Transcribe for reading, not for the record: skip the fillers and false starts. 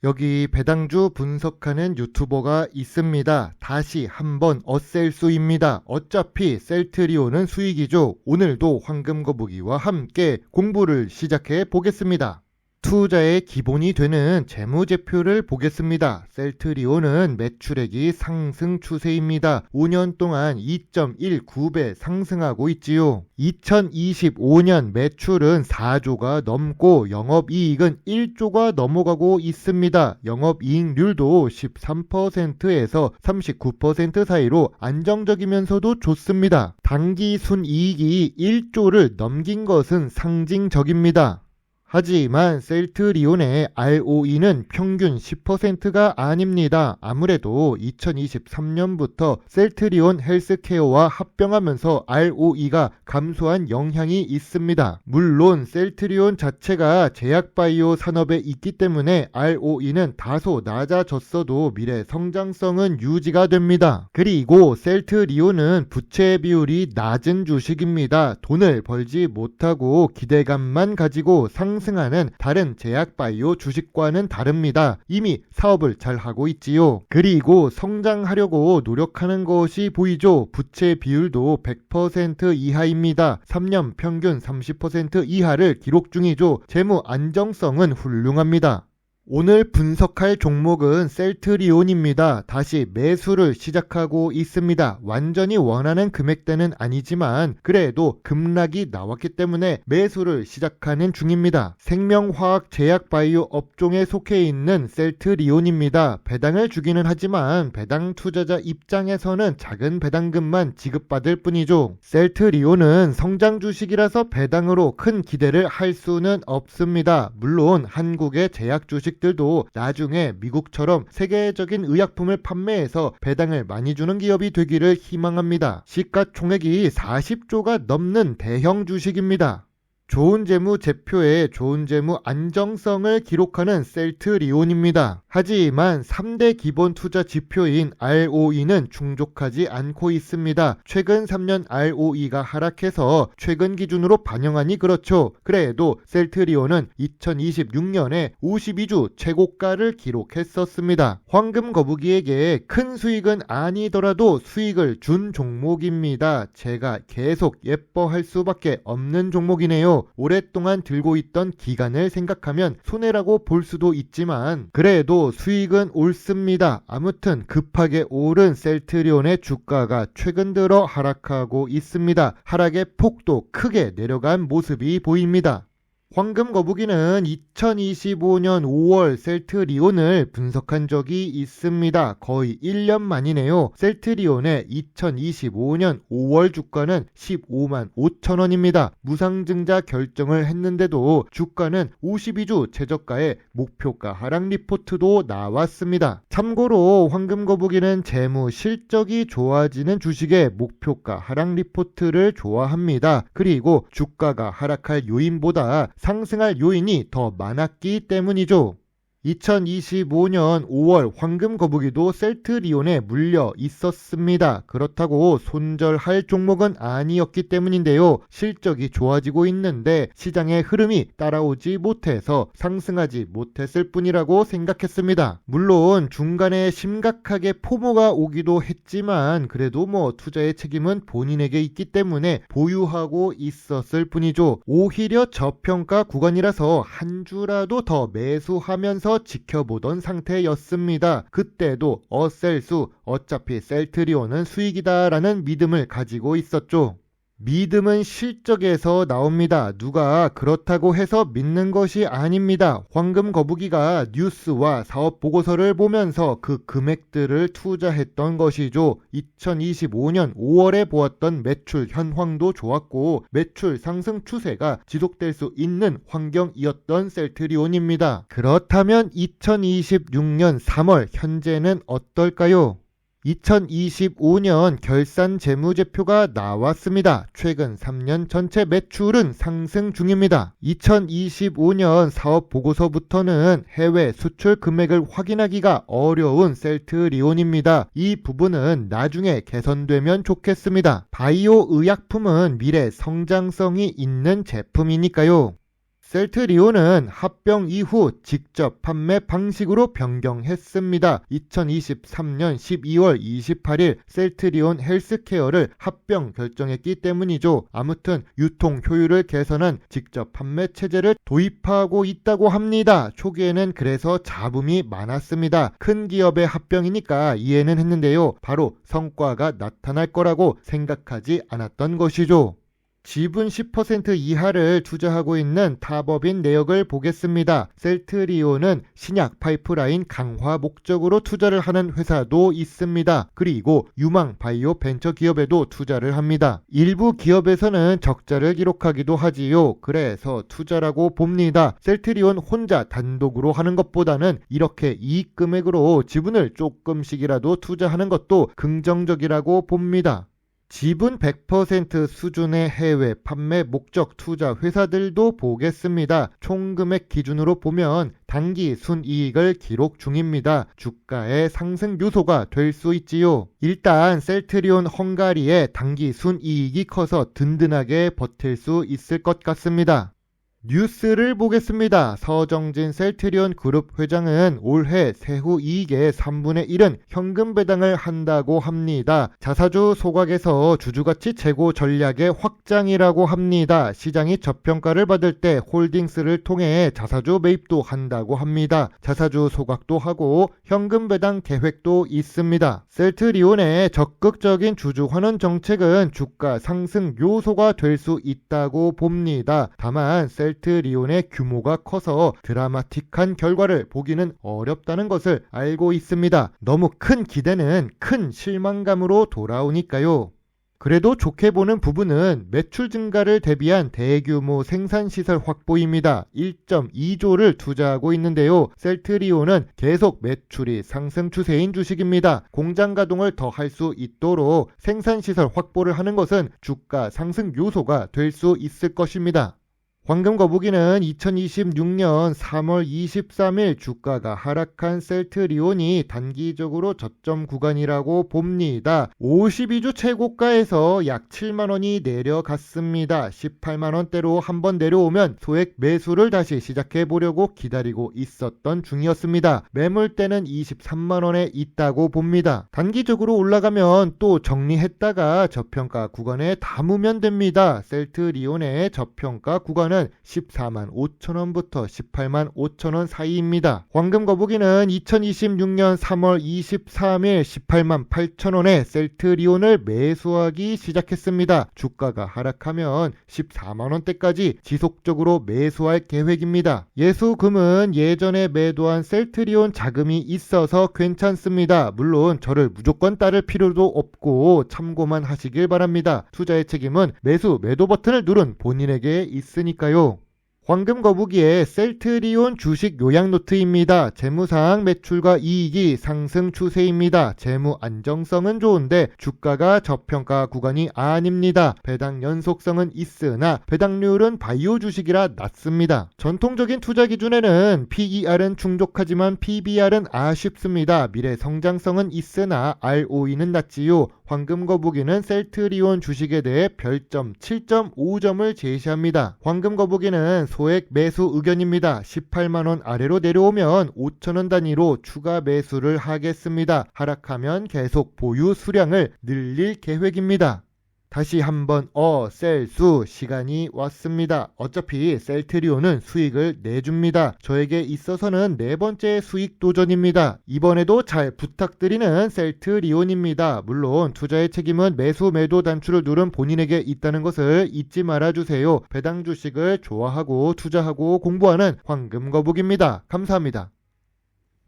여기 배당주 분석하는 유튜버가 있습니다. 다시 한번 어셀수입니다. 어차피 셀트리온은 수익이죠. 오늘도 황금거북이와 함께 공부를 시작해 보겠습니다. 투자의 기본이 되는 재무제표를 보겠습니다. 셀트리온은 매출액이 상승 추세입니다. 5년 동안 2.19배 상승하고 있지요. 2025년 매출은 4조가 넘고 영업이익은 1조가 넘어가고 있습니다. 영업이익률도 13%에서 39% 사이로 안정적이면서도 좋습니다. 당기순이익이 1조를 넘긴 것은 상징적입니다. 하지만 셀트리온의 ROE는 평균 10%가 아닙니다. 아무래도 2023년부터 셀트리온 헬스케어와 합병하면서 ROE가 감소한 영향이 있습니다. 물론 셀트리온 자체가 제약바이오 산업에 있기 때문에 ROE는 다소 낮아졌어도 미래 성장성은 유지가 됩니다. 그리고 셀트리온은 부채 비율이 낮은 주식입니다. 돈을 벌지 못하고 기대감만 가지고 상승하는 다른 제약바이오 주식과는 다릅니다. 이미 사업을 잘 하고 있지요. 그리고 성장하려고 노력하는 것이 보이죠. 부채 비율도 100% 이하입니다. 3년 평균 30% 이하를 기록 중이죠. 재무 안정성은 훌륭합니다. 오늘 분석할 종목은 셀트리온입니다. 다시 매수를 시작하고 있습니다. 완전히 원하는 금액대는 아니지만 그래도 급락이 나왔기 때문에 매수를 시작하는 중입니다. 생명화학 제약바이오 업종에 속해 있는 셀트리온입니다. 배당을 주기는 하지만 배당 투자자 입장에서는 작은 배당금만 지급받을 뿐이죠. 셀트리온은 성장 주식이라서 배당으로 큰 기대를 할 수는 없습니다. 물론 한국의 제약 주식 들도 나중에 미국처럼 세계적인 의약품을 판매해서 배당을 많이 주는 기업이 되기를 희망합니다. 시가총액이 40조가 넘는 대형 주식입니다. 좋은 재무 제표에 좋은 재무 안정성을 기록하는 셀트리온입니다. 하지만 3대 기본 투자 지표인 ROE는 충족하지 않고 있습니다. 최근 3년 ROE가 하락해서 최근 기준으로 반영하니 그렇죠. 그래도 셀트리온은 2026년에 52주 최고가를 기록했었습니다. 황금거북이에게 큰 수익은 아니더라도 수익을 준 종목입니다. 제가 계속 예뻐할 수밖에 없는 종목이네요. 오랫동안 들고 있던 기간을 생각하면 손해라고 볼 수도 있지만 그래도 수익은 옳습니다. 아무튼 급하게 오른 셀트리온의 주가가 최근 들어 하락하고 있습니다. 하락의 폭도 크게 내려간 모습이 보입니다. 황금거북이는 2025년 5월 셀트리온을 분석한 적이 있습니다. 거의 1년 만이네요. 셀트리온의 2025년 5월 주가는 15만 5천 원입니다. 무상증자 결정을 했는데도 주가는 52주 최저가의 목표가 하락 리포트도 나왔습니다. 참고로 황금거북이는 재무 실적이 좋아지는 주식의 목표가 하락 리포트를 좋아합니다. 그리고 주가가 하락할 요인보다 상승할 요인이 더 많았기 때문이죠. 2025년 5월 황금거북이도 셀트리온에 물려 있었습니다. 그렇다고 손절할 종목은 아니었기 때문인데요. 실적이 좋아지고 있는데 시장의 흐름이 따라오지 못해서 상승하지 못했을 뿐이라고 생각했습니다. 물론 중간에 심각하게 포모가 오기도 했지만 그래도 투자의 책임은 본인에게 있기 때문에 보유하고 있었을 뿐이죠. 오히려 저평가 구간이라서 한 주라도 더 매수하면서 지켜보던 상태였습니다. 그때도 어셀수 어차피 셀트리온은 수익이다 라는 믿음을 가지고 있었죠. 믿음은 실적에서 나옵니다. 누가 그렇다고 해서 믿는 것이 아닙니다. 황금거북이가 뉴스와 사업보고서를 보면서 그 금액들을 투자했던 것이죠. 2025년 5월에 보았던 매출 현황도 좋았고 매출 상승 추세가 지속될 수 있는 환경이었던 셀트리온입니다. 그렇다면 2026년 3월 현재는 어떨까요? 2025년 결산 재무제표가 나왔습니다. 최근 3년 전체 매출은 상승 중입니다. 2025년 사업보고서부터는 해외 수출 금액을 확인하기가 어려운 셀트리온입니다. 이 부분은 나중에 개선되면 좋겠습니다. 바이오 의약품은 미래 성장성이 있는 제품이니까요. 셀트리온은 합병 이후 직접 판매 방식으로 변경했습니다. 2023년 12월 28일 셀트리온 헬스케어를 합병 결정했기 때문이죠. 아무튼 유통 효율을 개선한 직접 판매 체제를 도입하고 있다고 합니다. 초기에는 그래서 잡음이 많았습니다. 큰 기업의 합병이니까 이해는 했는데요. 바로 성과가 나타날 거라고 생각하지 않았던 것이죠. 지분 10% 이하를 투자하고 있는 탑업인 내역을 보겠습니다. 셀트리온은 신약 파이프라인 강화 목적으로 투자를 하는 회사도 있습니다. 그리고 유망 바이오 벤처 기업에도 투자를 합니다. 일부 기업에서는 적자를 기록하기도 하지요. 그래서 투자라고 봅니다. 셀트리온 혼자 단독으로 하는 것보다는 이렇게 이익 금액으로 지분을 조금씩이라도 투자하는 것도 긍정적이라고 봅니다. 지분 100% 수준의 해외 판매 목적 투자 회사들도 보겠습니다. 총 금액 기준으로 보면 단기 순이익을 기록 중입니다. 주가의 상승 요소가 될 수 있지요. 일단 셀트리온 헝가리의 단기 순이익이 커서 든든하게 버틸 수 있을 것 같습니다. 뉴스를 보겠습니다. 서정진 셀트리온 그룹 회장은 올해 세후 이익의 3분의 1은 현금 배당을 한다고 합니다. 자사주 소각에서 주주가치 제고 전략의 확장이라고 합니다. 시장이 저평가를 받을 때 홀딩스를 통해 자사주 매입도 한다고 합니다. 자사주 소각도 하고 현금 배당 계획도 있습니다. 셀트리온의 적극적인 주주 환원 정책은 주가 상승 요소가 될 수 있다고 봅니다. 다만 셀트리온의 규모가 커서 드라마틱한 결과를 보기는 어렵다는 것을 알고 있습니다. 너무 큰 기대는 큰 실망감으로 돌아오니까요. 그래도 좋게 보는 부분은 매출 증가를 대비한 대규모 생산시설 확보입니다. 1.2조를 투자하고 있는데요. 셀트리온은 계속 매출이 상승 추세인 주식입니다. 공장 가동을 더 할 수 있도록 생산시설 확보를 하는 것은 주가 상승 요소가 될 수 있을 것입니다. 황금 거북이는 2026년 3월 23일 주가가 하락한 셀트리온이 단기적으로 저점 구간이라고 봅니다. 52주 최고가에서 약 7만원이 내려갔습니다. 18만원대로 한번 내려오면 소액 매수를 다시 시작해 보려고 기다리고 있었던 중이었습니다. 매물대는 23만원에 있다고 봅니다. 단기적으로 올라가면 또 정리했다가 저평가 구간에 담으면 됩니다. 셀트리온의 저평가 구간은 14만 5천원부터 18만 5천원 사이입니다. 황금 거북이는 2026년 3월 23일 18만 8천원에 셀트리온을 매수하기 시작했습니다. 주가가 하락하면 14만원대까지 지속적으로 매수할 계획입니다. 예수금은 예전에 매도한 셀트리온 자금이 있어서 괜찮습니다. 물론 저를 무조건 따를 필요도 없고 참고만 하시길 바랍니다. 투자의 책임은 매수, 매도 버튼을 누른 본인에게 있으니까요. 황금 거북이의 셀트리온 주식 요약 노트입니다. 재무상 매출과 이익이 상승 추세입니다. 재무 안정성은 좋은데 주가가 저평가 구간이 아닙니다. 배당 연속성은 있으나 배당률은 바이오 주식이라 낮습니다. 전통적인 투자 기준에는 PER은 충족하지만 PBR은 아쉽습니다. 미래 성장성은 있으나 ROE는 낮지요. 황금 거북이는 셀트리온 주식에 대해 별점 7.5점을 제시합니다. 황금 거북이는 소액 매수 의견입니다. 18만원 아래로 내려오면 5천원 단위로 추가 매수를 하겠습니다. 하락하면 계속 보유 수량을 늘릴 계획입니다. 다시 한번 셀수 시간이 왔습니다. 어차피 셀트리온은 수익을 내줍니다. 저에게 있어서는 네 번째 수익 도전입니다. 이번에도 잘 부탁드리는 셀트리온입니다. 물론 투자의 책임은 매수 매도 단추를 누른 본인에게 있다는 것을 잊지 말아주세요. 배당 주식을 좋아하고 투자하고 공부하는 황금 거북입니다. 감사합니다.